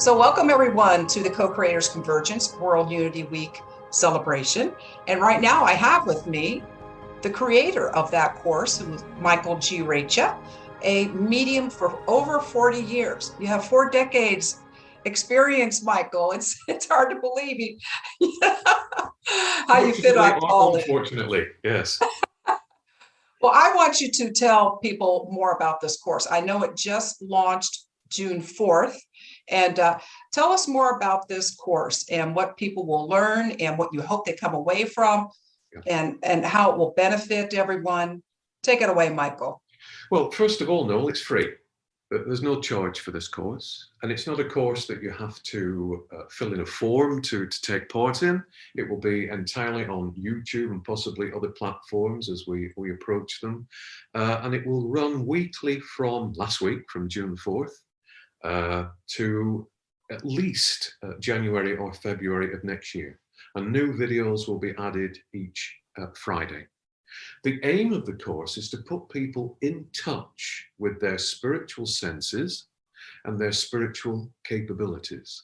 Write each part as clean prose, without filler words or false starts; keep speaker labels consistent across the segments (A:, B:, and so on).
A: So welcome everyone to the Co-Creators Convergence World Unity Week celebration. And right now I have with me the creator of that course, who is Michael G. Reccia, a medium for over 40 years. You have 4 decades experience, Michael. It's hard to believe how you fit on all this.
B: Unfortunately, yes.
A: Well, I want you to tell people more about this course. I know it just launched June 4th. And tell us more about this course and what people will learn and what you hope they come away from, and how it will benefit everyone. Take it away, Michael.
B: Well, first of all, Noel, it's free. There's no charge for this course. And it's not a course that you have to fill in a form to take part in. It will be entirely on YouTube and possibly other platforms as we approach them. And it will run weekly from last week, from June 4th. To at least January or February of next year. And new videos will be added each Friday. The aim of the course is to put people in touch with their spiritual senses and their spiritual capabilities,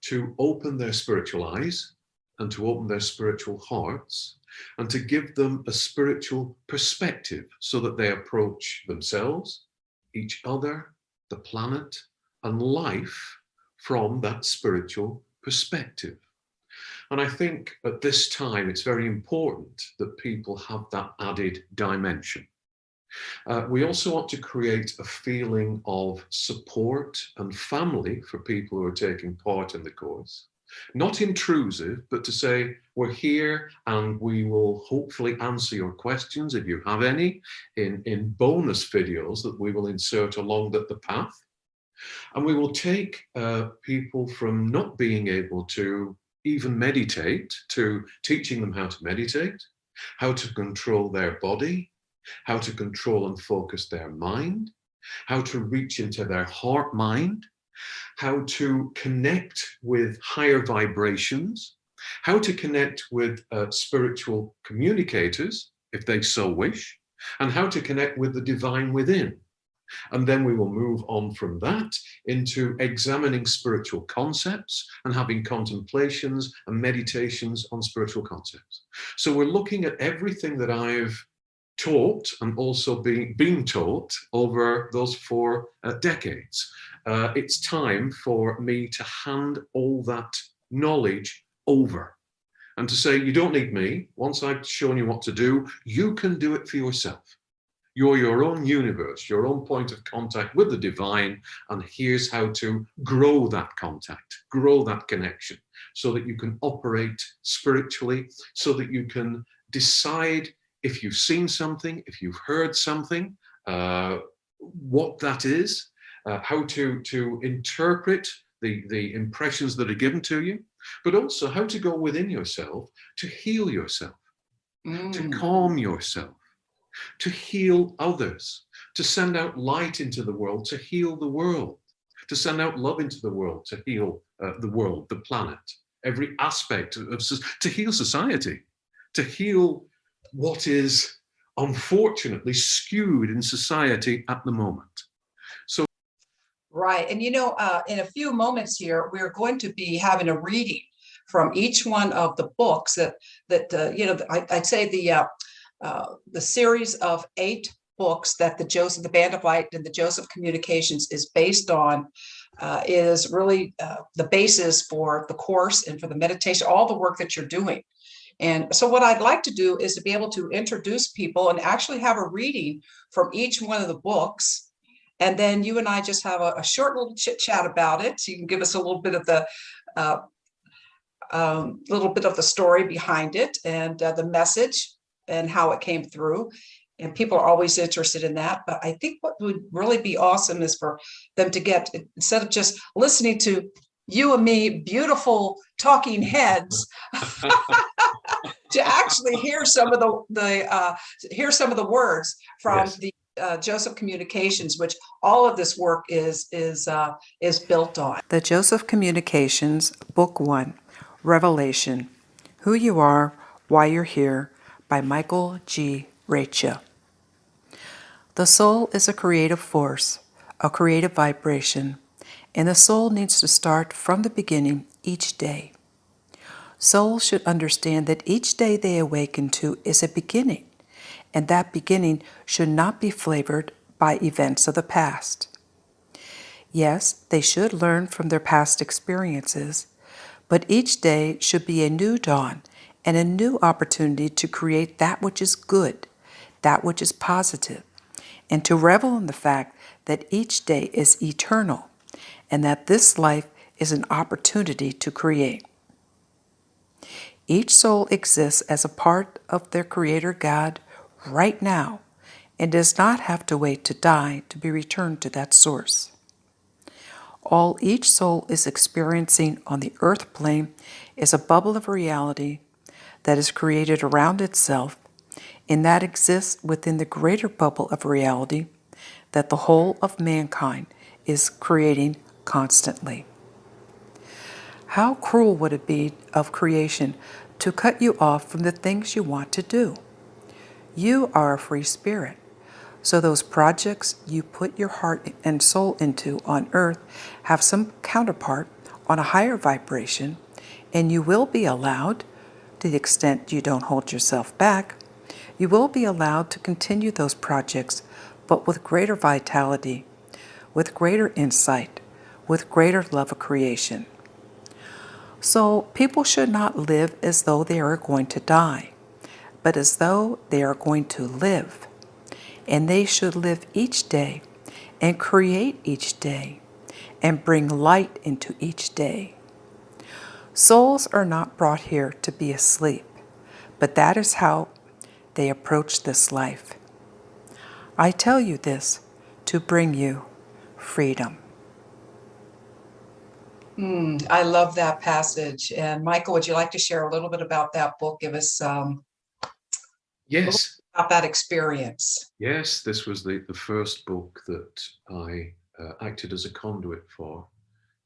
B: to open their spiritual eyes and to open their spiritual hearts, and to give them a spiritual perspective so that they approach themselves, each other, the planet, and life from that spiritual perspective. And I think at this time, it's very important that people have that added dimension. We also want to create a feeling of support and family for people who are taking part in the course. Not intrusive, but to say, we're here and we will hopefully answer your questions, if you have any, in bonus videos that we will insert along the path. And we will take people from not being able to even meditate to teaching them how to meditate, how to control their body, how to control and focus their mind, how to reach into their heart mind, how to connect with higher vibrations, how to connect with spiritual communicators, if they so wish, and how to connect with the divine within. And then we will move on from that into examining spiritual concepts and having contemplations and meditations on spiritual concepts. So we're looking at everything that I've taught and also been taught over those 4 decades. It's time for me to hand all that knowledge over and to say, you don't need me. Once I've shown you what to do, you can do it for yourself. You're your own universe, your own point of contact with the divine, and here's how to grow that contact, grow that connection, so that you can operate spiritually, so that you can decide if you've seen something, if you've heard something, what that is, how to interpret the impressions that are given to you, but also how to go within yourself to heal yourself, to calm yourself, to heal others, to send out light into the world, to heal the world, to send out love into the world, to heal the world, the planet, every aspect of, to heal society, to heal what is unfortunately skewed in society at the moment. So,
A: right, and in a few moments here, we're going to be having a reading from each one of the books that I'd say the series of 8 books that the Band of Light and the Joseph Communications is based on is really the basis for the course and for the meditation, all the work that you're doing. And so what I'd like to do is to be able to introduce people and actually have a reading from each one of the books. And then you and I just have a short little chit chat about it. So you can give us a little bit of the story behind it and the message and how it came through. And people are always interested in that. But I think what would really be awesome is for them to get, instead of just listening to you and me, beautiful talking heads, to actually hear some of the words from the Joseph Communications, which all of this work is built on.
C: The Joseph Communications, Book 1, Revelation, Who You Are, Why You're Here, by Michael G. Reccia. The soul is a creative force, a creative vibration, and the soul needs to start from the beginning each day. Souls should understand that each day they awaken to is a beginning, and that beginning should not be flavored by events of the past. Yes, they should learn from their past experiences, but each day should be a new dawn and a new opportunity to create that which is good, that which is positive, and to revel in the fact that each day is eternal and that this life is an opportunity to create. Each soul exists as a part of their Creator God right now and does not have to wait to die to be returned to that source. All each soul is experiencing on the earth plane is a bubble of reality that is created around itself and that exists within the greater bubble of reality that the whole of mankind is creating constantly. How cruel would it be of creation to cut you off from the things you want to do? You are a free spirit, so those projects you put your heart and soul into on earth have some counterpart on a higher vibration, and you will be allowed, to the extent you don't hold yourself back, you will be allowed to continue those projects, but with greater vitality, with greater insight, with greater love of creation. So people should not live as though they are going to die, but as though they are going to live. And they should live each day and create each day and bring light into each day. Souls are not brought here to be asleep, but that is how they approach this life. I tell you this to bring you freedom.
A: I love that passage. And Michael, would you like to share a little bit about that book? Give us
B: Yes.
A: about that experience.
B: Yes, this was the first book that I acted as a conduit for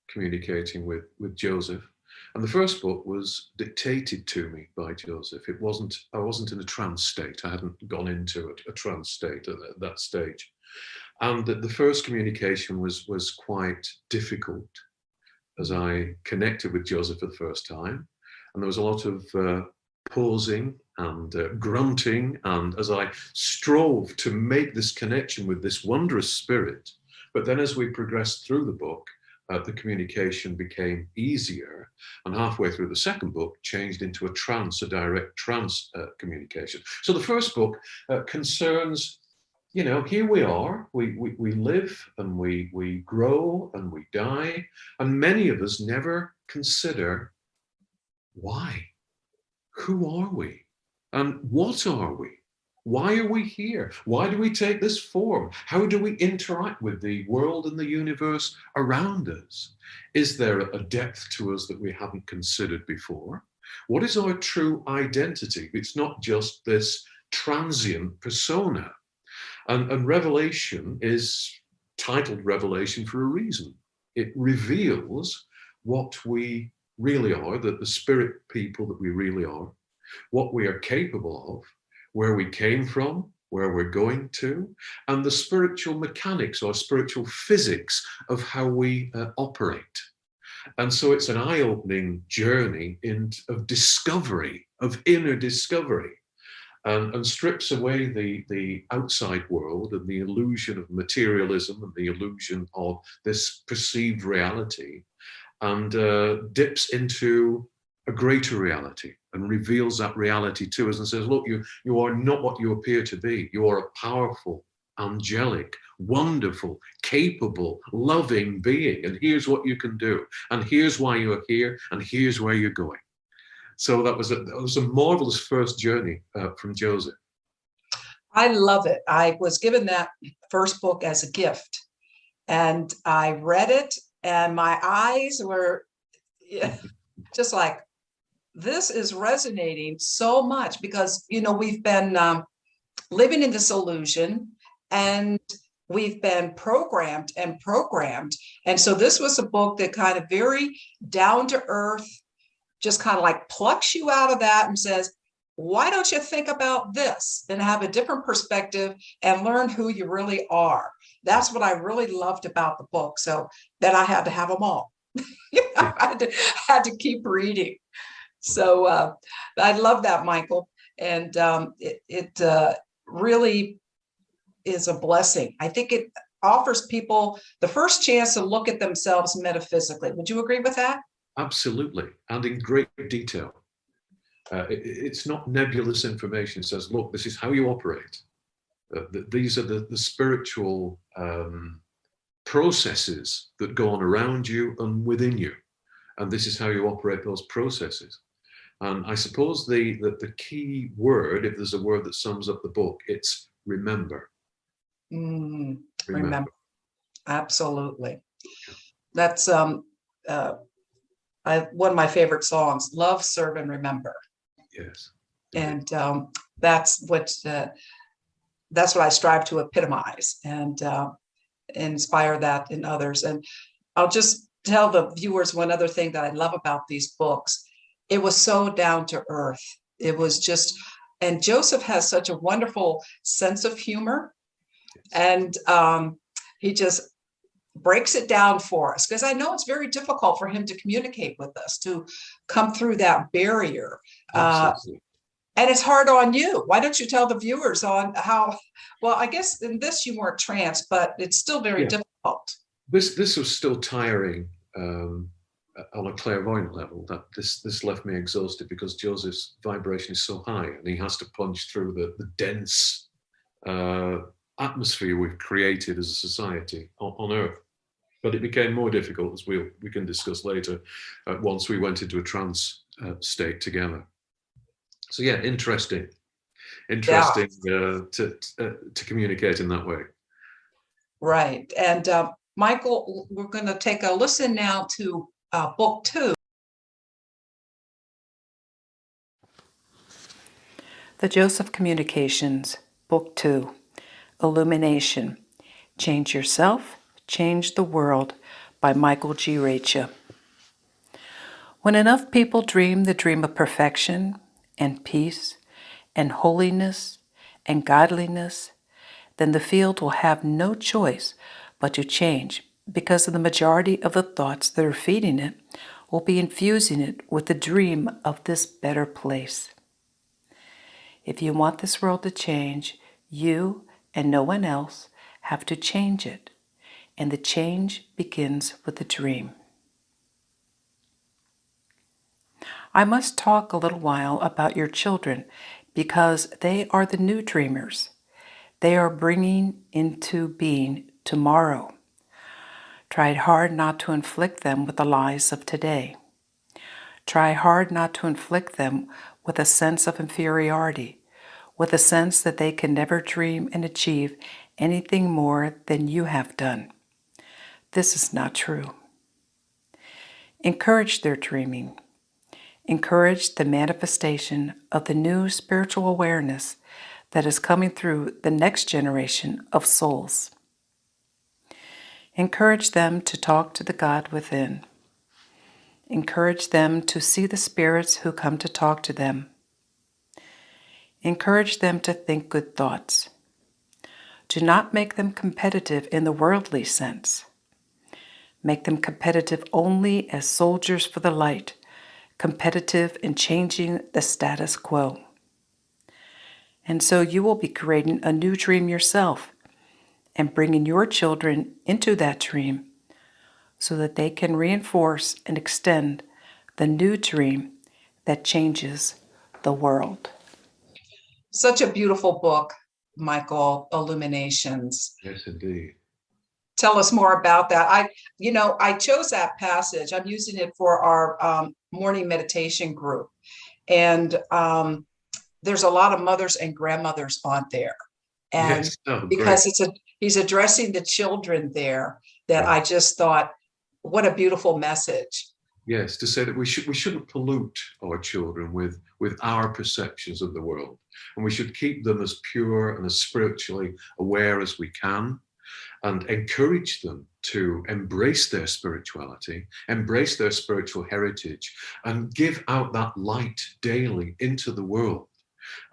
B: communicating with Joseph. And the first book was dictated to me by Joseph. I wasn't in a trance state. I hadn't gone into a trance state at that stage. And the first communication was quite difficult as I connected with Joseph for the first time. And there was a lot of pausing and grunting, and as I strove to make this connection with this wondrous spirit. But then as we progressed through the book, the communication became easier, and halfway through the second book changed into a direct trance communication. So the first book concerns, here we are, we live and we grow and we die, and many of us never consider why. Who are we? And what are we? Why are we here? Why do we take this form? How do we interact with the world and the universe around us? Is there a depth to us that we haven't considered before? What is our true identity? It's not just this transient persona. And Revelation is titled Revelation for a reason. It reveals what we really are, the spirit people that we really are, what we are capable of, where we came from, where we're going to, and the spiritual mechanics or spiritual physics of how we operate. And so it's an eye-opening journey of discovery, of inner discovery, and strips away the outside world and the illusion of materialism and the illusion of this perceived reality, and dips into a greater reality and reveals that reality to us and says, look, you are not what you appear to be. You are a powerful, angelic, wonderful, capable, loving being. And here's what you can do. And here's why you're here. And here's where you're going. So that was a marvelous first journey from Joseph.
A: I love it. I was given that first book as a gift, and I read it, and my eyes were just like, this is resonating so much because, we've been living in this illusion, and we've been programmed. And so this was a book that kind of very down to earth, just kind of like plucks you out of that and says, why don't you think about this and have a different perspective and learn who you really are? That's what I really loved about the book. So then I had to have them all. I had to keep reading. So I love that, Michael. And it really is a blessing. I think it offers people the first chance to look at themselves metaphysically. Would you agree with that?
B: Absolutely, and in great detail. It's not nebulous information. It says, look, this is how you operate. These are the spiritual processes that go on around you and within you. And this is how you operate those processes. And I suppose the key word, if there's a word that sums up the book, it's remember.
A: Remember. Absolutely. That's one of my favorite songs, Love, Serve, and Remember.
B: Yes.
A: And that's what I strive to epitomize and inspire that in others. And I'll just tell the viewers one other thing that I love about these books. It was so down to earth. It was just, and Joseph has such a wonderful sense of humor. And he just breaks it down for us, because I know it's very difficult for him to communicate with us, to come through that barrier. And it's hard on you. Why don't you tell the viewers on how, well, I guess in this you weren't trans, but it's still very difficult.
B: This was still tiring on a clairvoyant level. That this left me exhausted because Joseph's vibration is so high and he has to punch through the dense atmosphere we've created as a society on Earth. But it became more difficult, as we can discuss later, once we went into a trance state together. So yeah, interesting to communicate in that way.
A: Right. And Michael, we're going to take a listen now to book 2.
C: The Joseph Communications, Book 2, Illumination, Change Yourself, Change the World, by Michael G. Reccia. When enough people dream the dream of perfection and peace and holiness and godliness, then the field will have no choice but to change, because of the majority of the thoughts that are feeding it will be infusing it with the dream of this better place. If you want this world to change, you and no one else have to change it, and the change begins with the dream. I must talk a little while about your children, because they are the new dreamers. They are bringing into being tomorrow. Try hard not to inflict them with the lies of today. Try hard not to inflict them with a sense of inferiority, with a sense that they can never dream and achieve anything more than you have done. This is not true. Encourage their dreaming. Encourage the manifestation of the new spiritual awareness that is coming through the next generation of souls. Encourage them to talk to the God within. Encourage them to see the spirits who come to talk to them. Encourage them to think good thoughts. Do not make them competitive in the worldly sense. Make them competitive only as soldiers for the light, competitive in changing the status quo. And so you will be creating a new dream yourself and bringing your children into that dream so that they can reinforce and extend the new dream that changes the world.
A: Such a beautiful book, Michael, Illuminations.
B: Yes, indeed.
A: Tell us more about that. I chose that passage. I'm using it for our morning meditation group. And there's a lot of mothers and grandmothers on there. And
B: yes.
A: because he's addressing the children there, that I just thought, what a beautiful message.
B: Yes, to say that we shouldn't pollute our children with our perceptions of the world, and we should keep them as pure and as spiritually aware as we can, and encourage them to embrace their spirituality, embrace their spiritual heritage, and give out that light daily into the world.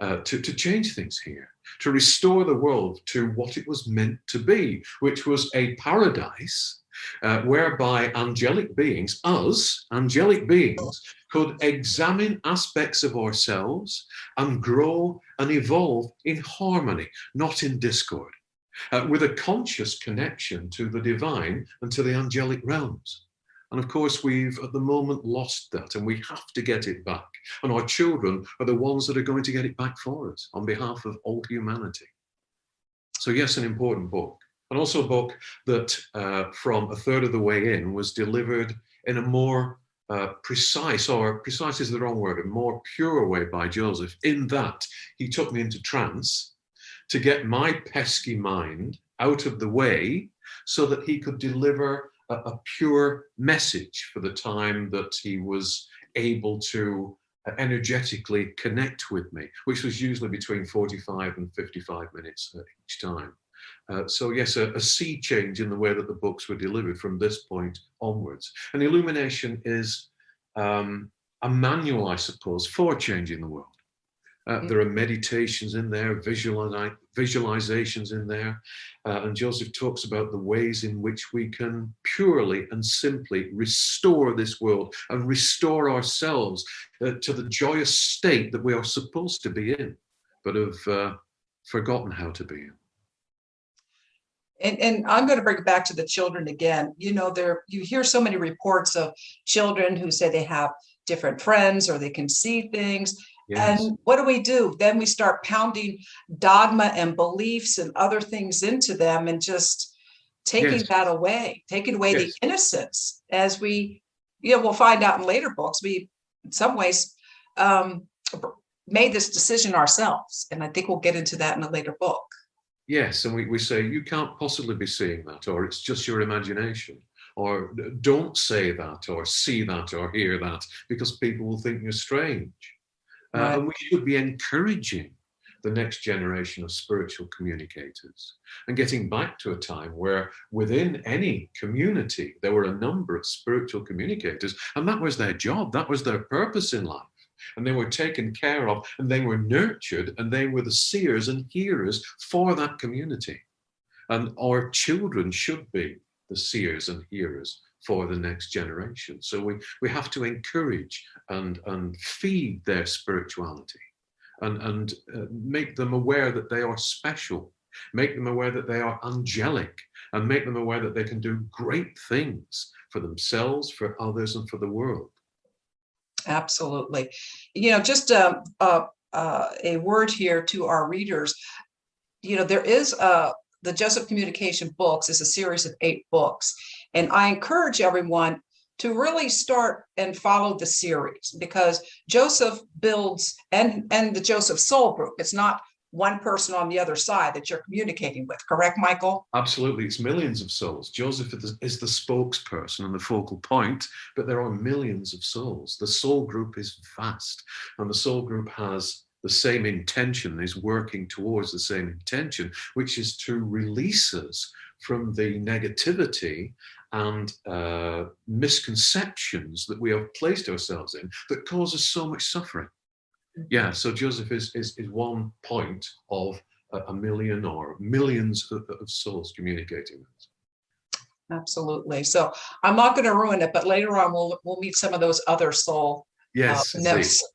B: to change things here, to restore the world to what it was meant to be, which was a paradise whereby angelic beings, us, angelic beings, could examine aspects of ourselves and grow and evolve in harmony, not in discord, with a conscious connection to the divine and to the angelic realms. And of course, we've at the moment lost that, and we have to get it back. And our children are the ones that are going to get it back for us on behalf of all humanity. So yes, an important book. And also a book that from a third of the way in was delivered in a more precise, or precise is the wrong word, a more pure way by Joseph, in that he took me into trance to get my pesky mind out of the way so that he could deliver a pure message for the time that he was able to energetically connect with me, which was usually between 45 and 55 minutes each time. So yes, a sea change in the way that the books were delivered from this point onwards. And Illumination is a manual, I suppose, for changing the world. There are meditations in there, visualizations in there. And Joseph talks about the ways in which we can purely and simply restore this world and restore ourselves to the joyous state that we are supposed to be in, but have forgotten how to be in.
A: And I'm going to bring it back to the children again. You know, you hear so many reports of children who say they have different friends or they can see things. Yes. And what do? Then we start pounding dogma and beliefs and other things into them and just taking that away, taking away the innocence. As we'll find out in later books, we, in some ways, made this decision ourselves. And I think we'll get into that in a later book.
B: Yes, and we say, you can't possibly be seeing that, or it's just your imagination, or don't say that, or see that, or hear that, because people will think you're strange. Right. And we should be encouraging the next generation of spiritual communicators and getting back to a time where within any community, there were a number of spiritual communicators, and that was their job, that was their purpose in life. And they were taken care of, and they were nurtured, and they were the seers and hearers for that community. And our children should be the seers and hearers for the next generation. So we have to encourage and feed their spirituality and make them aware that they are special, make them aware that they are angelic, and make them aware that they can do great things for themselves, for others, and for the world.
A: Absolutely. You know, just a word here to our readers. You know, there is the Joseph Communication books is a series of 8 books. And I encourage everyone to really start and follow the series, because Joseph builds and the Joseph Soul Group. It's not one person on the other side that you're communicating with. Correct, Michael?
B: Absolutely. It's millions of souls. Joseph is the spokesperson and the focal point, but there are millions of souls. The soul group is vast, and the soul group has the same intention, is working towards the same intention, which is to release us from the negativity and misconceptions that we have placed ourselves in that cause us so much suffering. Yeah, so Joseph is one point of a million or millions of souls communicating with us.
A: Absolutely. So I'm not going to ruin it, but later on we'll meet some of those other soul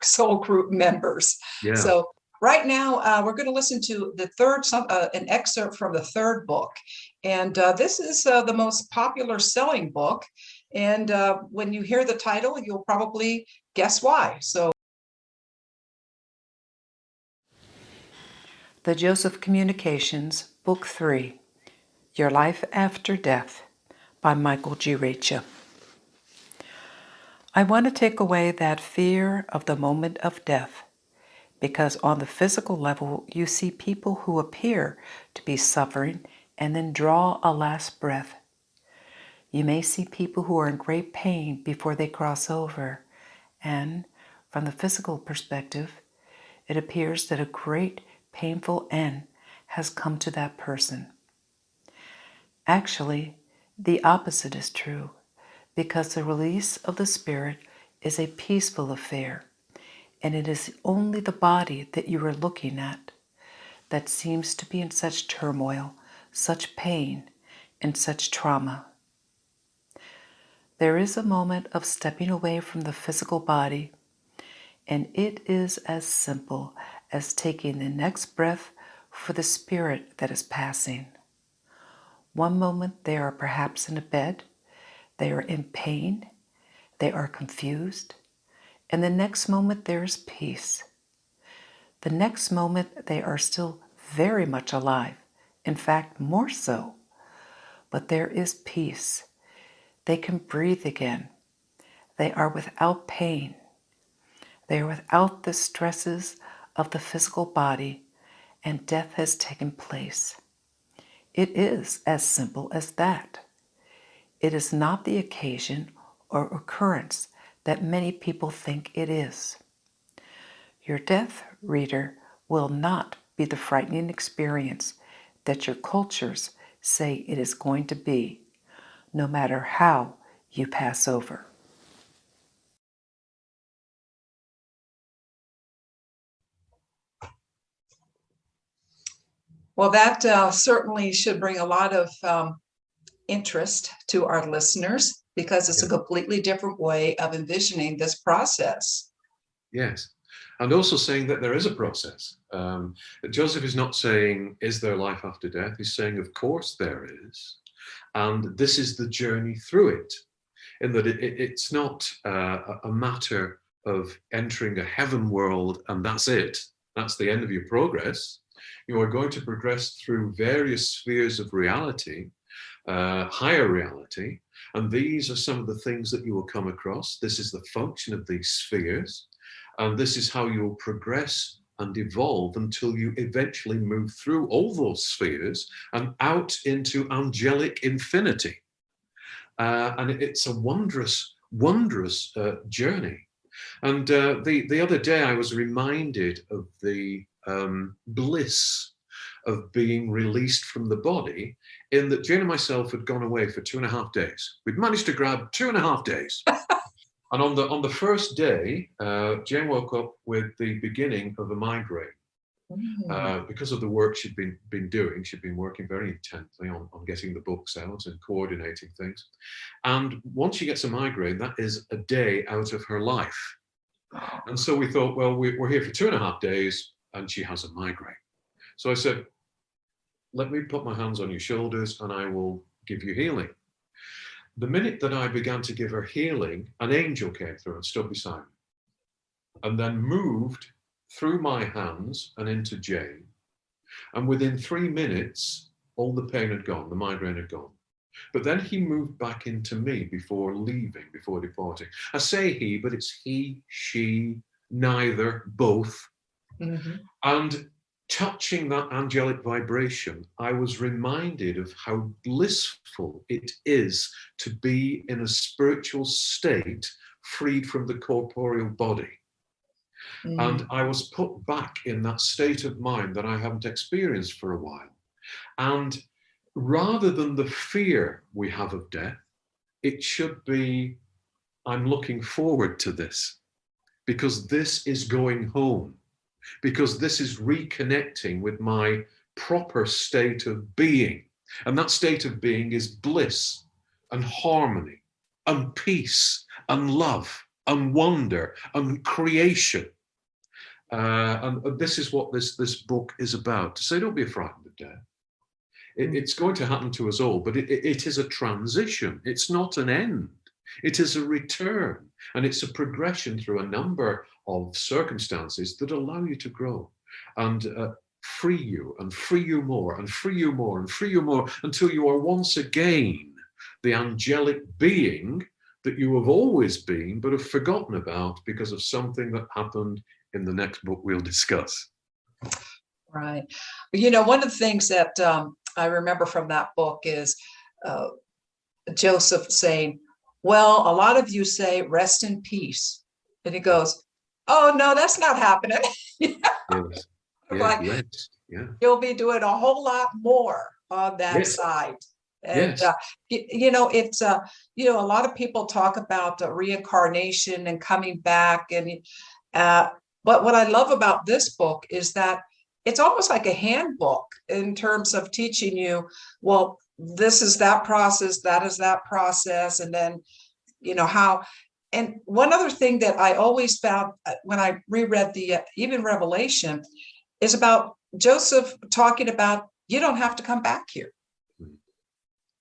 A: soul group members. Yeah. So right now we're going to listen to the an excerpt from the 3rd book, and this is the most popular selling book. And when you hear the title, you'll probably guess why. So.
C: The Joseph Communications, Book 3, Your Life After Death, by Michael G. Reccia. I want to take away that fear of the moment of death, because on the physical level, you see people who appear to be suffering and then draw a last breath. You may see people who are in great pain before they cross over, and from the physical perspective, it appears that a great painful end has come to that person. Actually, the opposite is true, because the release of the spirit is a peaceful affair, and it is only the body that you are looking at that seems to be in such turmoil, such pain, and such trauma. There is a moment of stepping away from the physical body, and it is as simple as taking the next breath for the spirit that is passing. One moment they are perhaps in a bed, they are in pain, they are confused, and the next moment there is peace. The next moment they are still very much alive, in fact, more so, but there is peace. They can breathe again. They are without pain. They are without the stresses of the physical body, and death has taken place. It is as simple as that. It is not the occasion or occurrence that many people think it is. Your death, reader, will not be the frightening experience that your cultures say it is going to be, no matter how you pass over.
A: Well, that certainly should bring a lot of interest to our listeners, because it's a completely different way of envisioning this process.
B: Yes. And also saying that there is a process. Joseph is not saying, is there life after death? He's saying, of course there is. And this is the journey through it, in that it's not a matter of entering a heaven world and that's it. That's the end of your progress. You are going to progress through various spheres of reality, higher reality, and these are some of the things that you will come across. This is the function of these spheres, and this is how you will progress and evolve until you eventually move through all those spheres and out into angelic infinity. And it's a wondrous, wondrous journey. And the other day I was reminded of the bliss of being released from the body, in that Jane and myself had gone away for 2.5 days. We'd managed to grab 2.5 days. And on the first day, Jane woke up with the beginning of a migraine. Because of the work she'd been doing. She'd been working very intensely on getting the books out and coordinating things. And once she gets a migraine, that is a day out of her life. And so we thought, well, we're here for 2.5 days and she has a migraine. So I said, let me put my hands on your shoulders and I will give you healing. The minute that I began to give her healing, an angel came through and stood beside me, and then moved through my hands and into Jane. And within 3 minutes, all the pain had gone, the migraine had gone. But then he moved back into me before leaving, before departing. I say he, but it's he, she, neither, both. Mm-hmm. And touching that angelic vibration, I was reminded of how blissful it is to be in a spiritual state, freed from the corporeal body. And I was put back in that state of mind that I haven't experienced for a while. And rather than the fear we have of death, it should be, I'm looking forward to this, because this is going home, because this is reconnecting with my proper state of being. And that state of being is bliss and harmony and peace and love and wonder and creation. And this is what this book is about. To say, don't be frightened of death. It's going to happen to us all, but it is a transition. It's not an end. It is a return, and it's a progression through a number of circumstances that allow you to grow and free you and free you more and free you more and free you more, until you are once again the angelic being that you have always been but have forgotten about because of something that happened in the next book we'll discuss.
A: Right. You know, one of the things that I remember from that book is Joseph saying, well, a lot of you say rest in peace. And he goes, oh, no, that's not happening.
B: Yes.
A: Like,
B: Yes. Yeah.
A: You'll be doing a whole lot more on that side. And, you know, it's, you know, a lot of people talk about reincarnation and coming back. And But what I love about this book is that it's almost like a handbook in terms of teaching you, well, this is that process, that is that process, and then, how. And one other thing that I always found when I reread the even Revelation is about Joseph talking about, you don't have to come back here.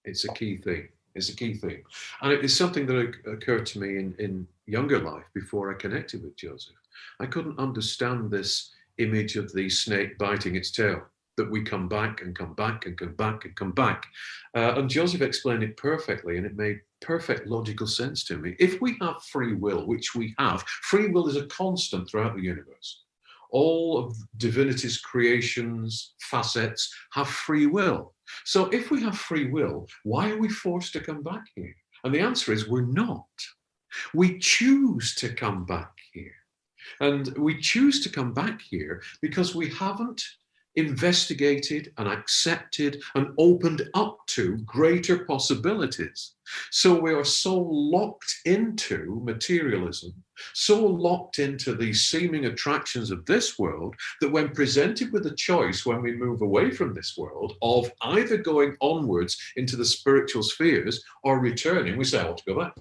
B: It's a key thing. It's a key thing. And it is something that occurred to me in younger life before I connected with Joseph. I couldn't understand this image of the snake biting its tail, that we come back and come back and come back and come back. And Joseph explained it perfectly, and it made perfect logical sense to me. If we have free will, which we have, free will is a constant throughout the universe. All of divinity's creations, facets have free will. So if we have free will, why are we forced to come back here? And the answer is we're not. We choose to come back here. And we choose to come back here because we haven't investigated and accepted and opened up to greater possibilities. So we are so locked into materialism, so locked into the seeming attractions of this world, that when presented with a choice, when we move away from this world, of either going onwards into the spiritual spheres or returning, we say, I want to go back.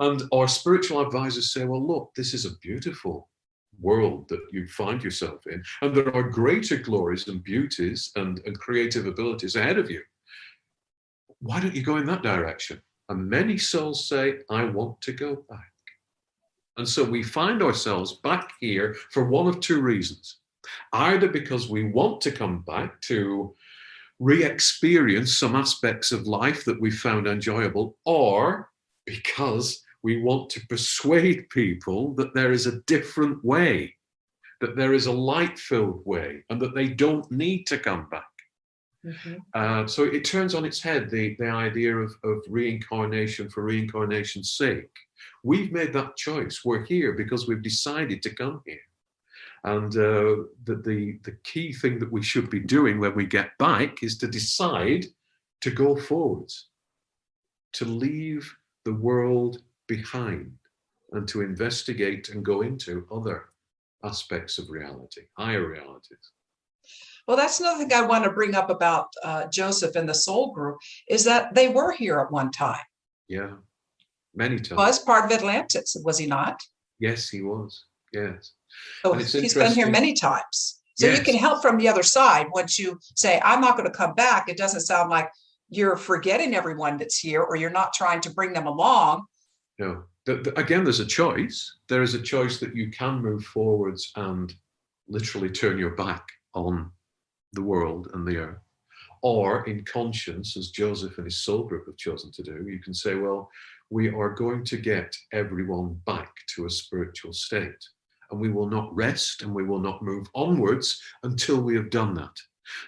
B: And our spiritual advisors say, well, look, this is a beautiful world that you find yourself in, and there are greater glories and beauties and creative abilities ahead of you. Why don't you go in that direction? And many souls say, I want to go back. And so we find ourselves back here for one of two reasons. Either because we want to come back to re-experience some aspects of life that we found enjoyable, or because we want to persuade people that there is a different way, that there is a light-filled way, and that they don't need to come back. Mm-hmm. So it turns on its head the idea of reincarnation for reincarnation's sake. We've made that choice. We're here because we've decided to come here. And the key thing that we should be doing when we get back is to decide to go forwards, to leave the world behind, and to investigate and go into other aspects of reality, higher realities.
A: Well, that's another thing I want to bring up about Joseph and the soul group, is that they were here at one time.
B: Yeah, many times.
A: Was part of Atlantis, was he not?
B: Yes, he was. Yes.
A: So he's been here many times. So yes, you can help from the other side. Once you say, I'm not going to come back, it doesn't sound like you're forgetting everyone that's here, or you're not trying to bring them along.
B: No. Again, there's a choice. There is a choice that you can move forwards and literally turn your back on the world and the earth. Or in conscience, as Joseph and his soul group have chosen to do, you can say, well, we are going to get everyone back to a spiritual state. And we will not rest and we will not move onwards until we have done that.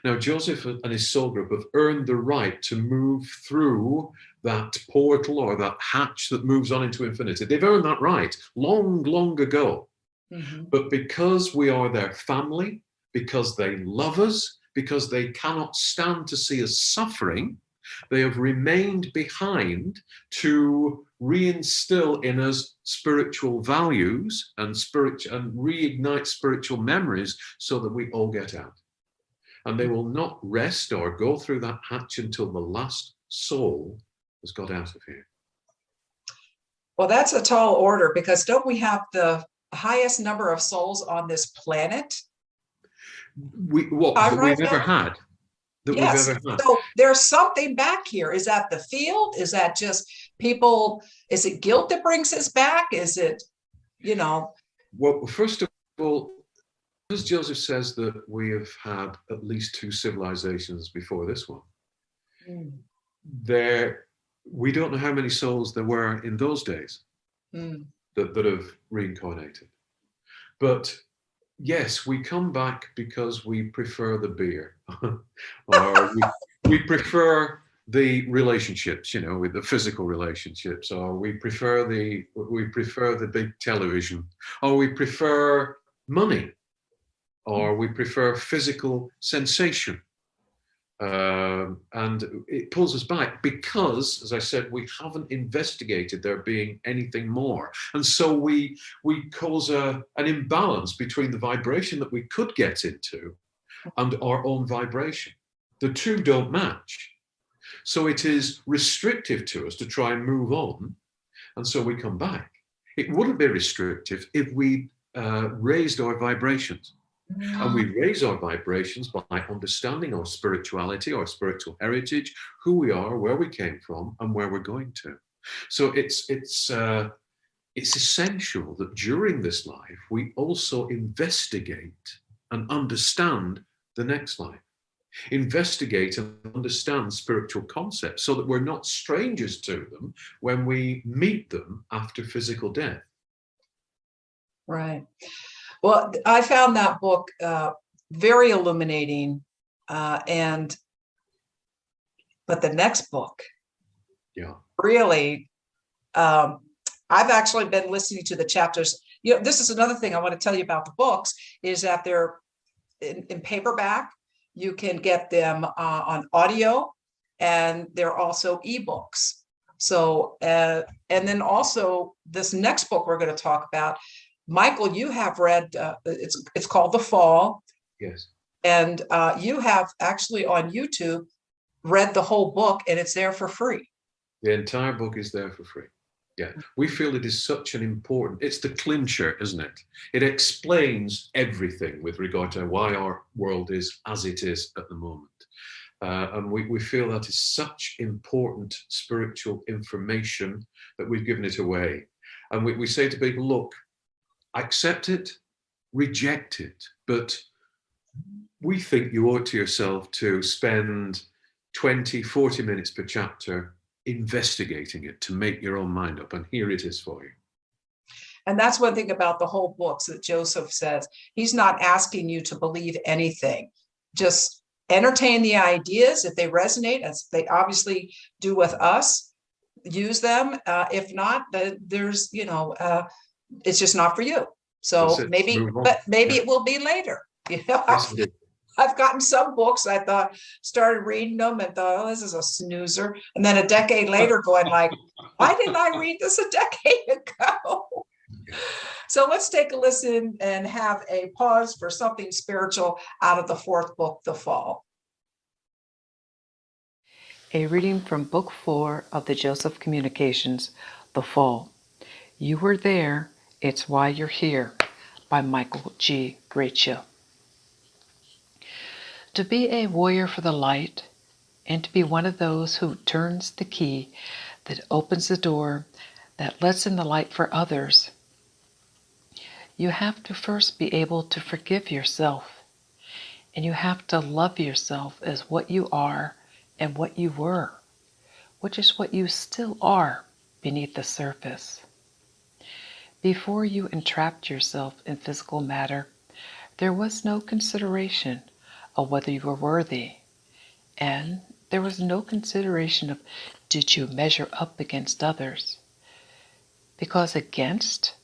B: Now, Joseph and his soul group have earned the right to move through that portal or that hatch that moves on into infinity. They've earned that right long, long ago. Mm-hmm. But because we are their family, because they love us, because they cannot stand to see us suffering, they have remained behind to reinstill in us spiritual values and reignite spiritual memories so that we all get out. And they will not rest or go through that hatch until the last soul has got out of here.
A: Well, that's a tall order, because don't we have the highest number of souls on this planet?
B: We've ever had.
A: Yes. We've ever had. So there's something back here. Is that the field? Is that just people? Is it guilt that brings us back? Is it,
B: Well, first of all, as Joseph says that we have had at least 2 civilizations before this one. We don't know how many souls there were in those days that have reincarnated. But yes, we come back because we prefer the beer, or we prefer the relationships, with the physical relationships, or we prefer the big television, or we prefer money, or we prefer physical sensation. And it pulls us back because, as I said, we haven't investigated there being anything more. And so we cause an imbalance between the vibration that we could get into and our own vibration. The two don't match. So it is restrictive to us to try and move on. And so we come back. It wouldn't be restrictive if we raised our vibrations. And we raise our vibrations by understanding our spirituality, our spiritual heritage, who we are, where we came from, and where we're going to. So it's essential that during this life, we also investigate and understand the next life. Investigate and understand spiritual concepts so that we're not strangers to them when we meet them after physical death.
A: Right. Well, I found that book very illuminating, but the next book,
B: Yeah,
A: really, I've actually been listening to the chapters. You know, this is another thing I want to tell you about the books is that they're in paperback. You can get them on audio, and they're also ebooks. So, and then also this next book we're going to talk about, Michael, you have read, it's called The Fall.
B: yes.
A: And you have actually on YouTube read the whole book, and it's there for free.
B: The entire book is there for free. Yeah, we feel it is such an important, it's the clincher, isn't it? It explains everything with regard to why our world is as it is at the moment. And we feel that is such important spiritual information that we've given it away. And we say to people, look, accept it, reject it, but we think you owe it to yourself to spend 20, 40 minutes per chapter investigating it to make your own mind up, and here it is for you.
A: And that's one thing about the whole books that Joseph says. He's not asking you to believe anything. Just entertain the ideas. If they resonate, as they obviously do with us, use them. If not, there's, it's just not for you. So maybe it will be later.
B: Yes,
A: I've gotten some books I thought, started reading them and thought, oh, this is a snoozer. And then a decade later going like, why didn't I read this a decade ago? So let's take a listen and have a pause for something spiritual out of the fourth book, The Fall.
C: A reading from Book 4 of the Joseph Communications, The Fall. You Were There, It's Why You're Here, by Michael G. Reccia. To be a warrior for the light, and to be one of those who turns the key that opens the door that lets in the light for others, you have to first be able to forgive yourself, and you have to love yourself as what you are and what you were, which is what you still are beneath the surface. Before you entrapped yourself in physical matter, there was no consideration of whether you were worthy, and there was no consideration of did you measure up against others, because against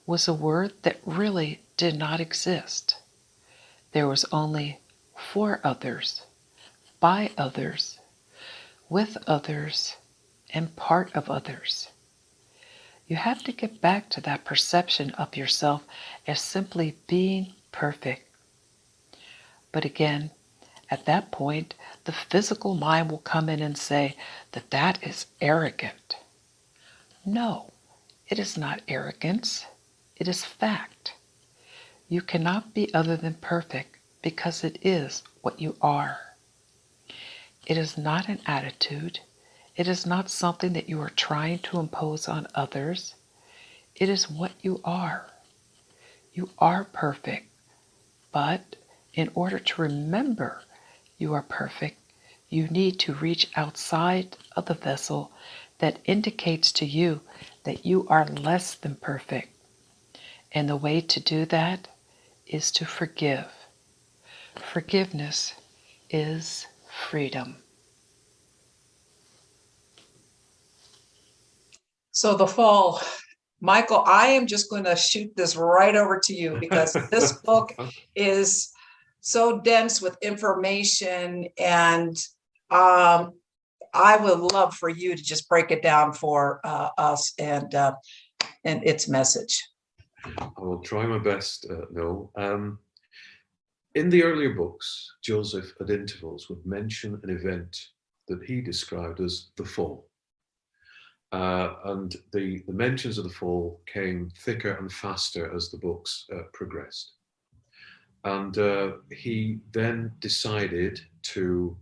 C: was a word that really did not exist. There was only for others, by others, with others, and part of others. You have to get back to that perception of yourself as simply being perfect. But again, at that point, the physical mind will come in and say that that is arrogant. No, it is not arrogance. It is fact. You cannot be other than perfect because it is what you are. It is not an attitude. It is not something that you are trying to impose on others. It is what you are. You are perfect, but in order to remember you are perfect, you need to reach outside of the vessel that indicates to you that you are less than perfect. And the way to do that is to forgive. Forgiveness is freedom.
A: So The Fall. Michael, I am just going to shoot this right over to you because this book is so dense with information, and I would love for you to just break it down for us and its message.
B: I will try my best, Noel. In the earlier books, Joseph at intervals would mention an event that he described as the fall. And the mentions of the fall came thicker and faster as the books progressed. And he then decided to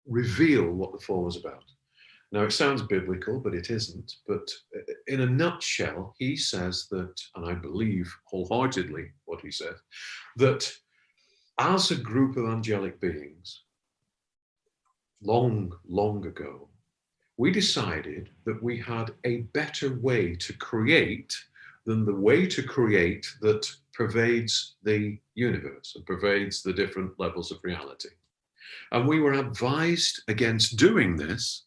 B: reveal what the fall was about. Now, it sounds biblical, but it isn't. But in a nutshell, he says that, and I believe wholeheartedly what he said, that as a group of angelic beings, long, long ago, we decided that we had a better way to create than the way to create that pervades the universe and pervades the different levels of reality. And we were advised against doing this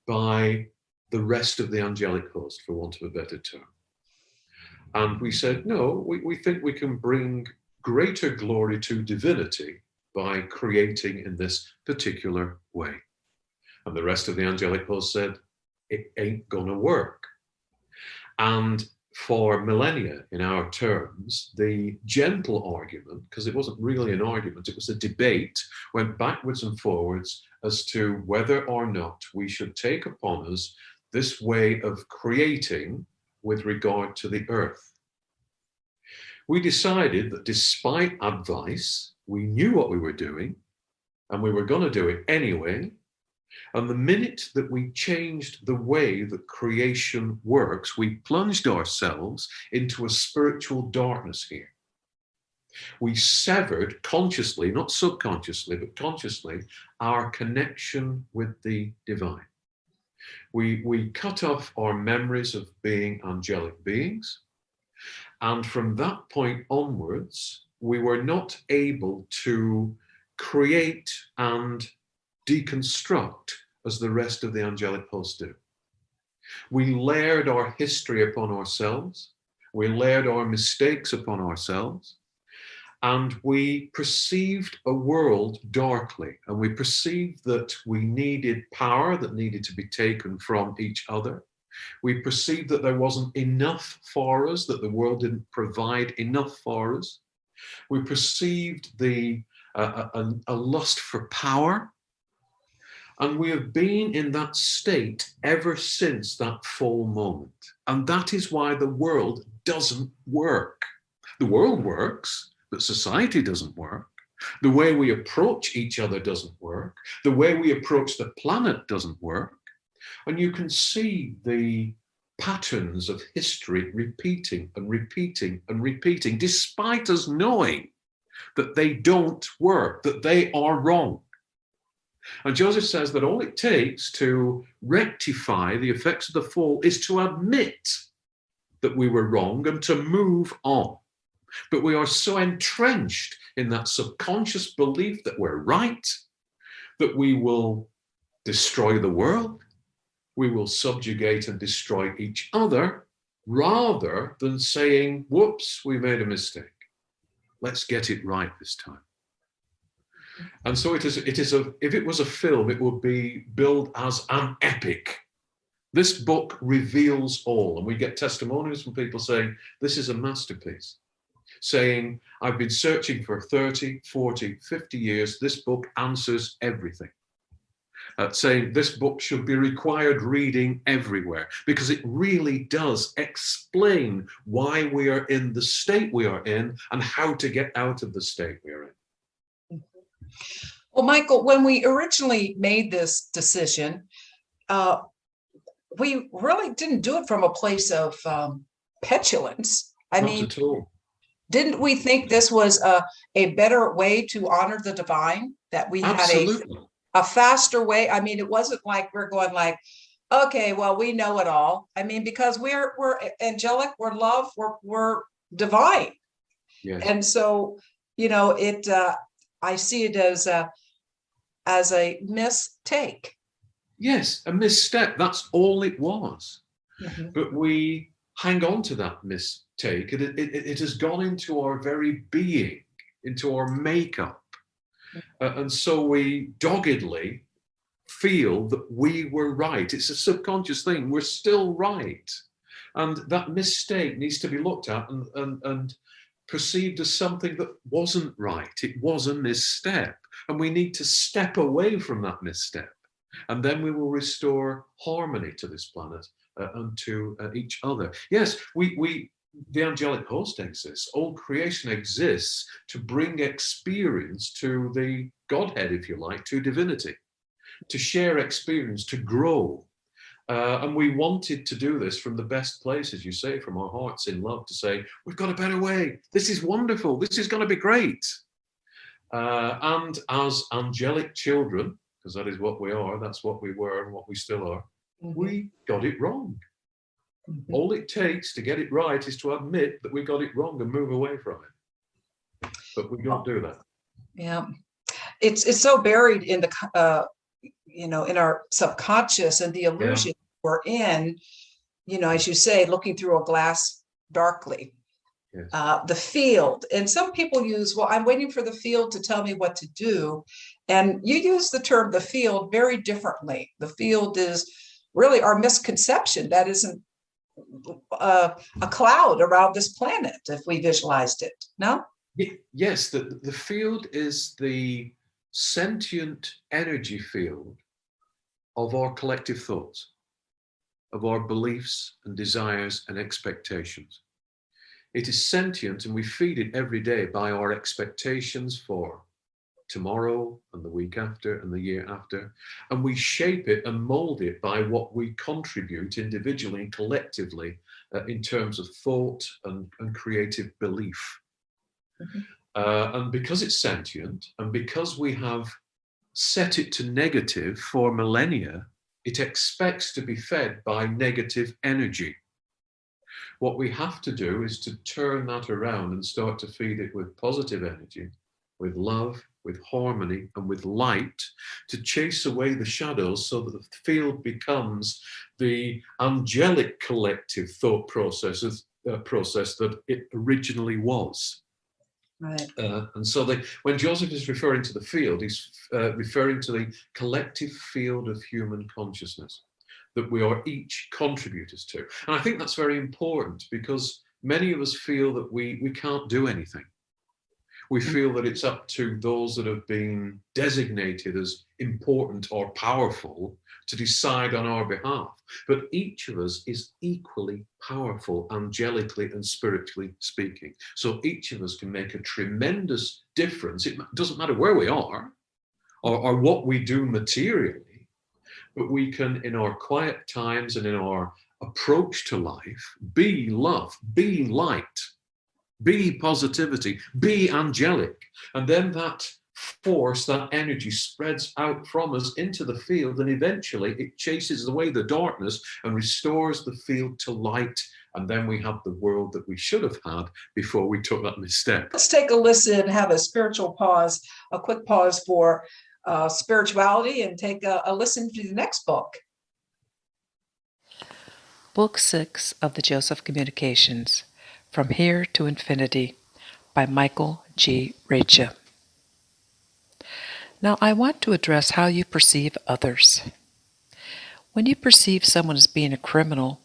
B: by the rest of the angelic host, for want of a better term. And we said, no, we think we can bring greater glory to divinity by creating in this particular way. And the rest of the angelic host said, it ain't gonna work. And for millennia, in our terms, the gentle argument, because it wasn't really an argument, it was a debate, went backwards and forwards as to whether or not we should take upon us this way of creating with regard to the earth. We decided that despite advice, we knew what we were doing, and we were going to do it anyway. And the minute that we changed the way that creation works, we plunged ourselves into a spiritual darkness here. We severed consciously, not subconsciously, but consciously, our connection with the divine. We cut off our memories of being angelic beings. And from that point onwards, we were not able to create and deconstruct as the rest of the angelic host do. We layered our history upon ourselves. We layered our mistakes upon ourselves. And we perceived a world darkly. And we perceived that we needed power that needed to be taken from each other. We perceived that there wasn't enough for us, that the world didn't provide enough for us. We perceived a lust for power. And we have been in that state ever since that fall moment. And that is why the world doesn't work. The world works, but society doesn't work. The way we approach each other doesn't work. The way we approach the planet doesn't work. And you can see the patterns of history repeating and repeating and repeating, despite us knowing that they don't work, that they are wrong. And Joseph says that all it takes to rectify the effects of the fall is to admit that we were wrong and to move on. But we are so entrenched in that subconscious belief that we're right, that we will destroy the world, we will subjugate and destroy each other, rather than saying, whoops, we made a mistake. Let's get it right this time. And so if it was a film, it would be billed as an epic. This book reveals all. And we get testimonials from people saying, this is a masterpiece. Saying, I've been searching for 30, 40, 50 years. This book answers everything. Saying this book should be required reading everywhere, because it really does explain why we are in the state we are in and how to get out of the state we are in.
A: Well, Michael, when we originally made this decision, we really didn't do it from a place of petulance.
B: Not at all.
A: Didn't we think this was a better way to honor the divine? That we
B: Absolutely.
A: had a faster way? I mean, it wasn't like we're going like, okay, well, we know it all. I mean, because we're angelic, we're love, we're divine.
B: Yes.
A: And so, I see it as a mistake.
B: Yes, a misstep. That's all it was.
A: Mm-hmm.
B: But we hang on to that mistake. It has gone into our very being. into our makeup. And so we doggedly feel that we were right. It's a subconscious thing. We're still right. And that mistake needs to be looked at and perceived as something that wasn't right. It was a misstep. And we need to step away from that misstep. And then we will restore harmony to this planet and to each other. Yes, the angelic host exists. All creation exists to bring experience to the Godhead, if you like, to divinity, to share experience, to grow. And we wanted to do this from the best place, as you say, from our hearts in love, to say, we've got a better way. This is wonderful. This is going to be great. And as angelic children, because that is what we are, that's what we were and what we still are, we got it wrong. All it takes to get it right is to admit that we got it wrong and move away from it. But we don't do that.
A: Yeah. It's so buried in the in our subconscious, and the illusion we're in, as you say, looking through a glass darkly.
B: Yes.
A: The field, and some people use, well, I'm waiting for the field to tell me what to do, and you use the term the field very differently. The field is really our misconception that isn't a cloud around this planet, if we visualized it. No?
B: Yes, the field is the sentient energy field of our collective thoughts, of our beliefs and desires and expectations. It is sentient, and we feed it every day by our expectations for tomorrow and the week after and the year after. And we shape it and mold it by what we contribute individually and collectively in terms of thought and creative belief. And because it's sentient, and because we have set it to negative for millennia, it expects to be fed by negative energy. What we have to do is to turn that around and start to feed it with positive energy, with love, with harmony, and with light, to chase away the shadows so that the field becomes the angelic collective thought process that it originally was.
A: Right.
B: And so when Joseph is referring to the field, he's referring to the collective field of human consciousness that we are each contributors to. And I think that's very important, because many of us feel that we can't do anything. We feel that it's up to those that have been designated as important or powerful to decide on our behalf. But each of us is equally powerful, angelically and spiritually speaking. So each of us can make a tremendous difference. It doesn't matter where we are or what we do materially, but we can, in our quiet times and in our approach to life, be love, be light, be positivity, be angelic. And then that force, that energy spreads out from us into the field, and eventually it chases away the darkness and restores the field to light. And then we have the world that we should have had before we took that misstep.
A: Let's take a listen, have a spiritual pause, a quick pause for spirituality, and take a listen to the next book.
C: Book 6 of the Joseph Communications, From Here to Infinity, by Michael G. Reccia. Now I want to address how you perceive others. When you perceive someone as being a criminal,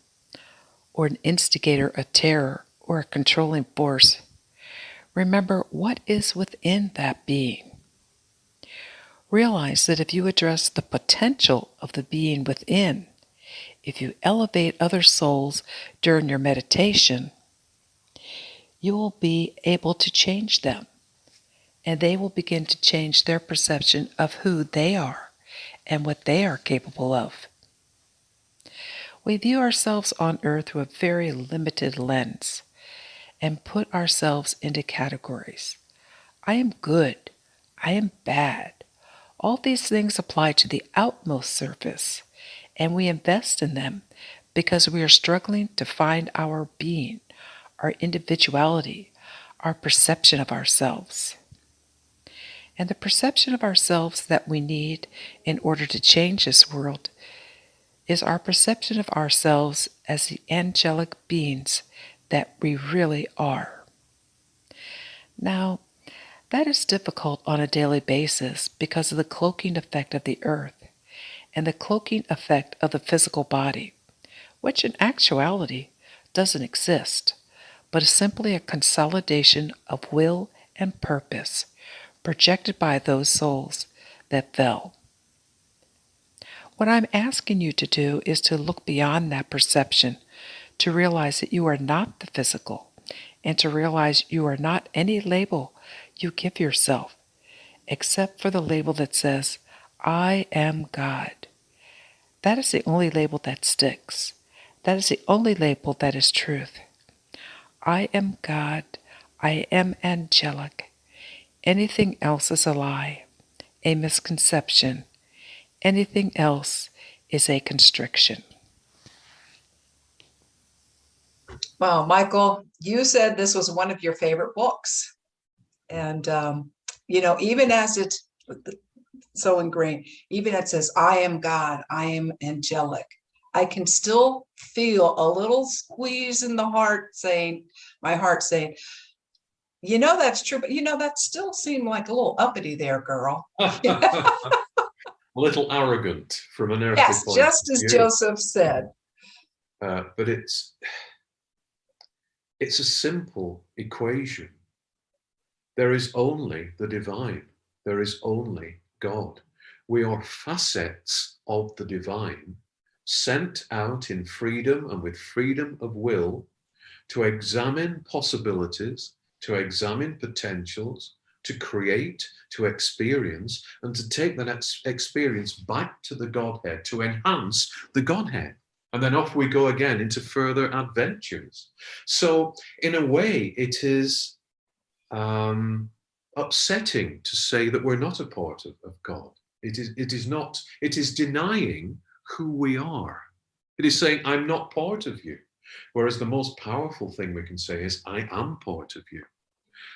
C: or an instigator of terror, or a controlling force, remember what is within that being. Realize that if you address the potential of the being within, if you elevate other souls during your meditation, you will be able to change them, and they will begin to change their perception of who they are and what they are capable of. We view ourselves on earth through a very limited lens and put ourselves into categories. I am good. I am bad. All these things apply to the outmost surface, and we invest in them because we are struggling to find our being, our individuality, our perception of ourselves. And the perception of ourselves that we need in order to change this world is our perception of ourselves as the angelic beings that we really are. Now, That is difficult on a daily basis because of the cloaking effect of the earth and the cloaking effect of the physical body, which in actuality doesn't exist, but is simply a consolidation of will and purpose projected by those souls that fell. What I'm asking you to do is to look beyond that perception, to realize that you are not the physical, and to realize you are not any label you give yourself, except for the label that says, I am God. That is the only label that sticks. That is the only label that is truth. I am God. I am angelic. Anything else is a lie, a misconception. Anything else is a constriction.
A: Well, Michael, you said this was one of your favorite books. And, even as it's so ingrained, even as it says, I am God, I am angelic, I can still feel a little squeeze in the heart saying, that's true, but that still seemed like a little uppity there, girl.
B: A little arrogant from an earthly
A: Yes,
B: point
A: just
B: of
A: as
B: view.
A: Joseph said.
B: But it's a simple equation. There is only the divine. There is only God. We are facets of the divine, sent out in freedom and with freedom of will to examine possibilities, to examine potentials, to create, to experience, and to take that experience back to the Godhead, to enhance the Godhead. And then off we go again into further adventures. So in a way, it is upsetting to say that we're not a part of God. It is denying who we are. It is saying, I'm not part of you. Whereas the most powerful thing we can say is, I am part of you.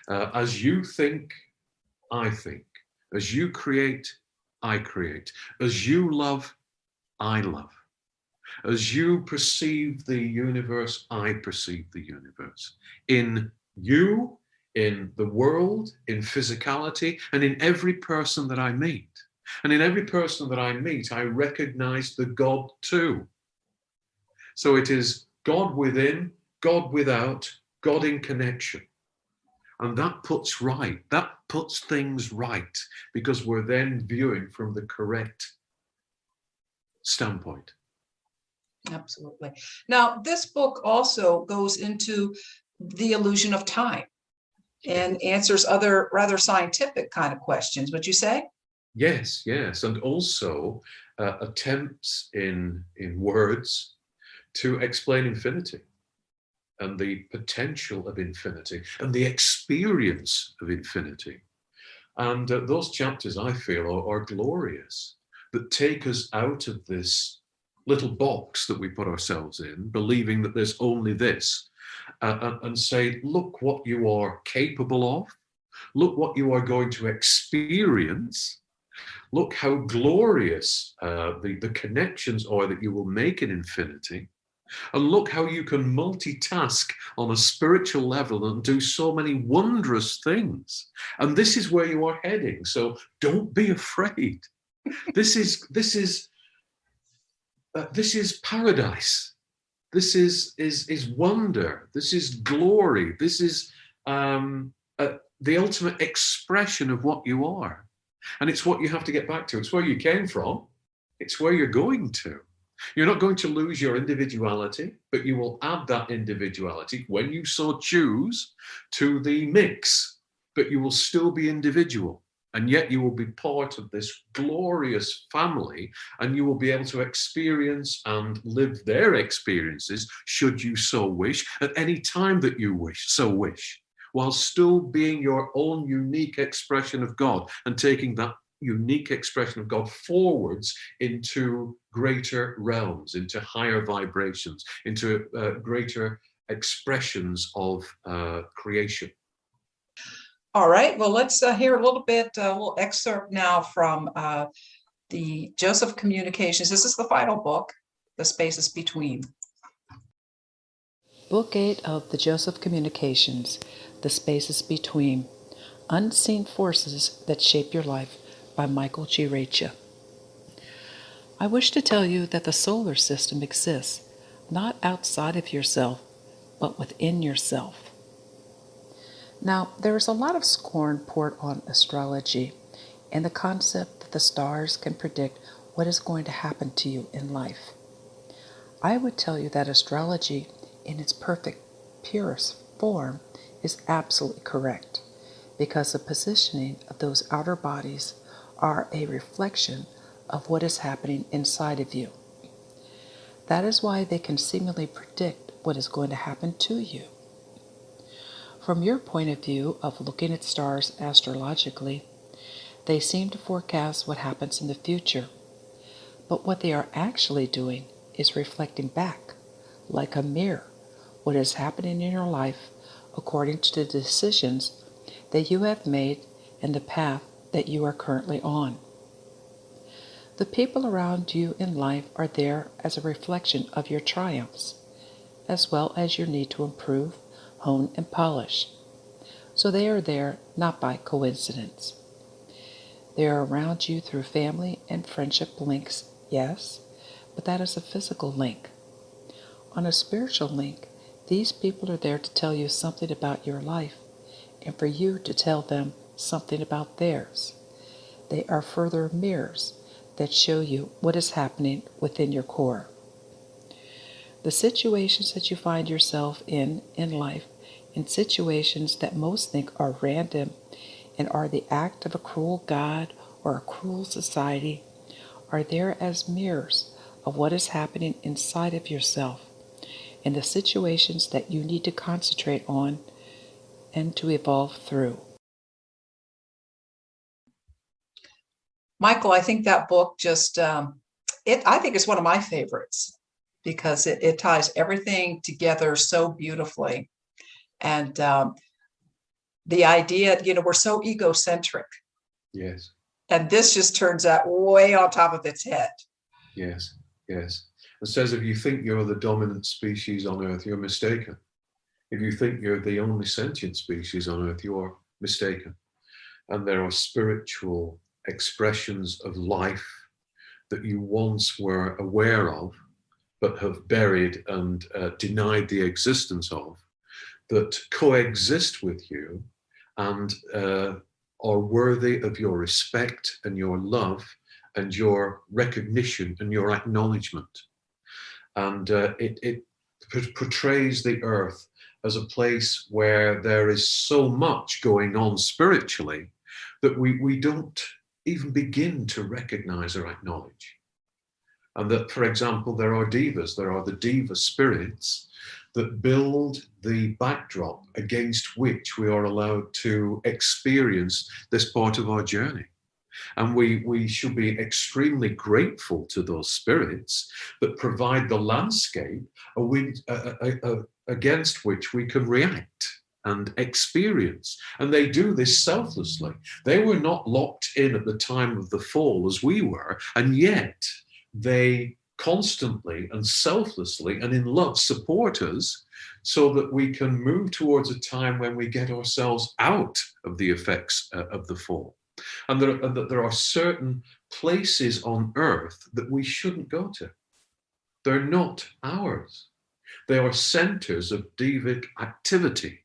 B: As you think, I think. As you create, I create. As you love, I love. As you perceive the universe, I perceive the universe. In you, in the world, in physicality, and in every person that I meet. And in every person that I meet, I recognize the God too. So it is God within, God without, God in connection. And that puts things right, because we're then viewing from the correct standpoint.
A: Absolutely. Now, this book also goes into the illusion of time and answers other rather scientific kind of questions, would you say?
B: Yes. And also attempts in words to explain infinity and the potential of infinity and the experience of infinity. And those chapters, I feel, are glorious, that take us out of this little box that we put ourselves in, believing that there's only this, and say, look what you are capable of, look what you are going to experience, look how glorious the connections are that you will make in infinity, and look how you can multitask on a spiritual level and do so many wondrous things. And this is where you are heading. So don't be afraid. This is paradise. This is wonder. This is glory. This is the ultimate expression of what you are. And it's what you have to get back to. It's where you came from. It's where you're going to. You're not going to lose your individuality, but you will add that individuality, when you so choose, to the mix. But you will still be individual. And yet you will be part of this glorious family, and you will be able to experience and live their experiences, should you so wish, at any time that you wish, while still being your own unique expression of God, and taking that unique expression of God forwards into greater realms, into higher vibrations, into greater expressions of creation.
A: All right, well, let's hear a little bit, a little excerpt now from the Joseph Communications. This is the final book, The Spaces Between.
C: Book 8 of the Joseph Communications, The Spaces Between. Unseen Forces That Shape Your Life by Michael G. Reccia. I wish to tell you that the solar system exists not outside of yourself, but within yourself. Now, there is a lot of scorn poured on astrology and the concept that the stars can predict what is going to happen to you in life. I would tell you that astrology, in its perfect, purest form, is absolutely correct, because the positioning of those outer bodies are a reflection of what is happening inside of you. That is why they can seemingly predict what is going to happen to you. From your point of view of looking at stars astrologically, they seem to forecast what happens in the future. But what they are actually doing is reflecting back, like a mirror, what is happening in your life according to the decisions that you have made and the path that you are currently on. The people around you in life are there as a reflection of your triumphs, as well as your need to improve, hone, and polish. So they are there not by coincidence. They are around you through family and friendship links, yes, but that is a physical link. On a spiritual link, these people are there to tell you something about your life and for you to tell them something about theirs. They are further mirrors that show you what is happening within your core. The situations that you find yourself in life, in situations that most think are random and are the act of a cruel God or a cruel society, are there as mirrors of what is happening inside of yourself and the situations that you need to concentrate on and to evolve through.
A: Michael, I think that book just, I think it's one of my favorites because it ties everything together so beautifully. And the idea, we're so egocentric.
B: Yes.
A: And this just turns out way on top of its head.
B: Yes, yes. It says if you think you're the dominant species on Earth, you're mistaken. If you think you're the only sentient species on Earth, you're mistaken. And there are spiritual expressions of life that you once were aware of, but have buried and denied the existence of, that coexist with you and are worthy of your respect and your love and your recognition and your acknowledgement. And it portrays the earth as a place where there is so much going on spiritually that we don't even begin to recognize or acknowledge. And that, for example, there are divas, there are the diva spirits that build the backdrop against which we are allowed to experience this part of our journey. And we should be extremely grateful to those spirits that provide the landscape against which we can react and experience. And they do this selflessly. They were not locked in at the time of the fall as we were, and yet they constantly and selflessly and in love support us so that we can move towards a time when we get ourselves out of the effects of the fall. And that there are certain places on earth that we shouldn't go to. They're not ours. They are centers of divic activity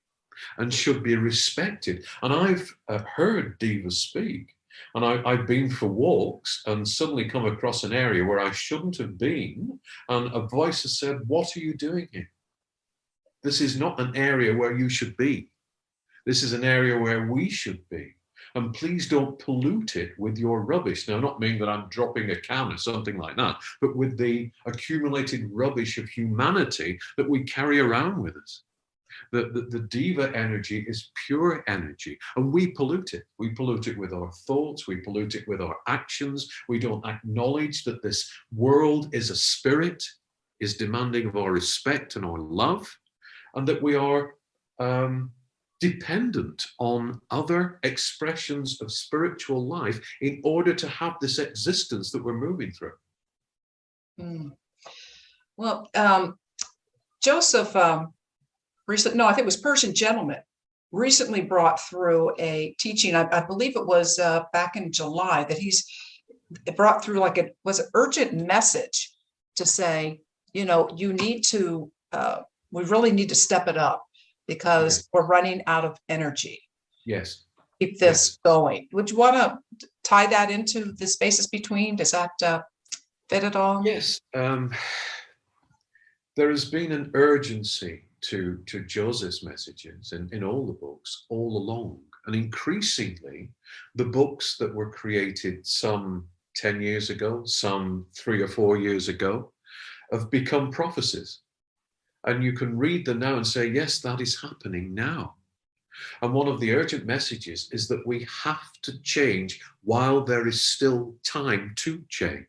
B: and should be respected. And I've heard divas speak, and I've been for walks and suddenly come across an area where I shouldn't have been, and a voice has said, "What are you doing here? This is not an area where you should be. This is an area where we should be. And please don't pollute it with your rubbish." Now, not mean that I'm dropping a can or something like that, but with the accumulated rubbish of humanity that we carry around with us. The diva energy is pure energy, and we pollute it. We pollute it with our thoughts, we pollute it with our actions. We don't acknowledge that this world is a spirit, is demanding of our respect and our love, and that we are dependent on other expressions of spiritual life in order to have this existence that we're moving through.
A: Well, Joseph, I think it was Persian Gentleman, recently brought through a teaching. I believe it was back in July that he's brought through like a was an urgent message to say, you need to, we really need to step it up because
B: Yes.
A: we're running out of energy.
B: Yes.
A: Keep this going. Would you want to tie that into the spaces between? Does that fit at all?
B: Yes. There has been an urgency to Joseph's messages in all the books all along. And increasingly, the books that were created some 10 years ago, some 3 or 4 years ago, have become prophecies. And you can read them now and say, yes, that is happening now. And one of the urgent messages is that we have to change while there is still time to change.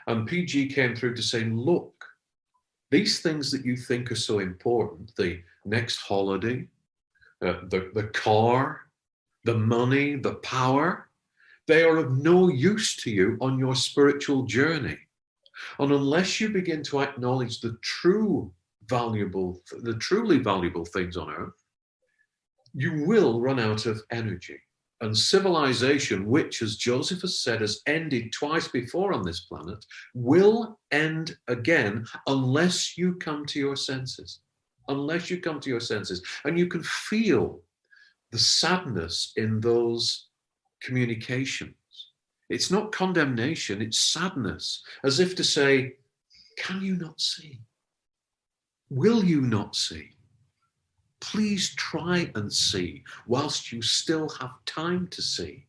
B: And PG came through to say, look, these things that you think are so important, the next holiday, the car, the money, the power, they are of no use to you on your spiritual journey. And unless you begin to acknowledge the truly valuable things on earth, you will run out of energy. And civilization, which, as Joseph has said, has ended twice before on this planet, will end again unless you come to your senses. Unless you come to your senses. And you can feel the sadness in those communications. It's not condemnation, it's sadness, as if to say, can you not see? Will you not see? Please try and see whilst you still have time to see,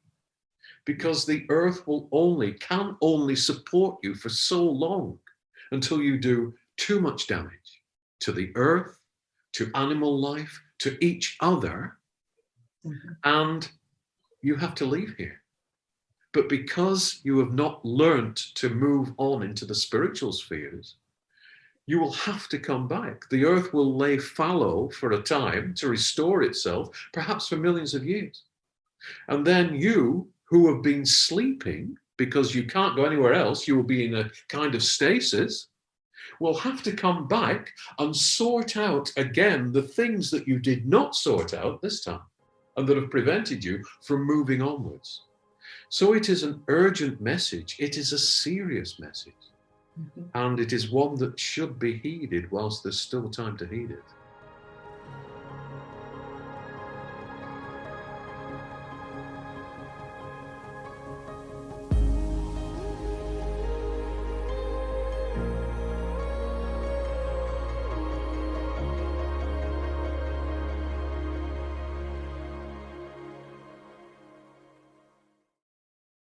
B: because the earth can only support you for so long until you do too much damage to the earth, to animal life, to each other, and you have to leave here. But because you have not learnt to move on into the spiritual spheres, you will have to come back. The earth will lay fallow for a time to restore itself, perhaps for millions of years. And then you, who have been sleeping because you can't go anywhere else, you will be in a kind of stasis, will have to come back and sort out again the things that you did not sort out this time and that have prevented you from moving onwards. So it is an urgent message. It is a serious message. And it is one that should be heeded whilst there's still time to heed it.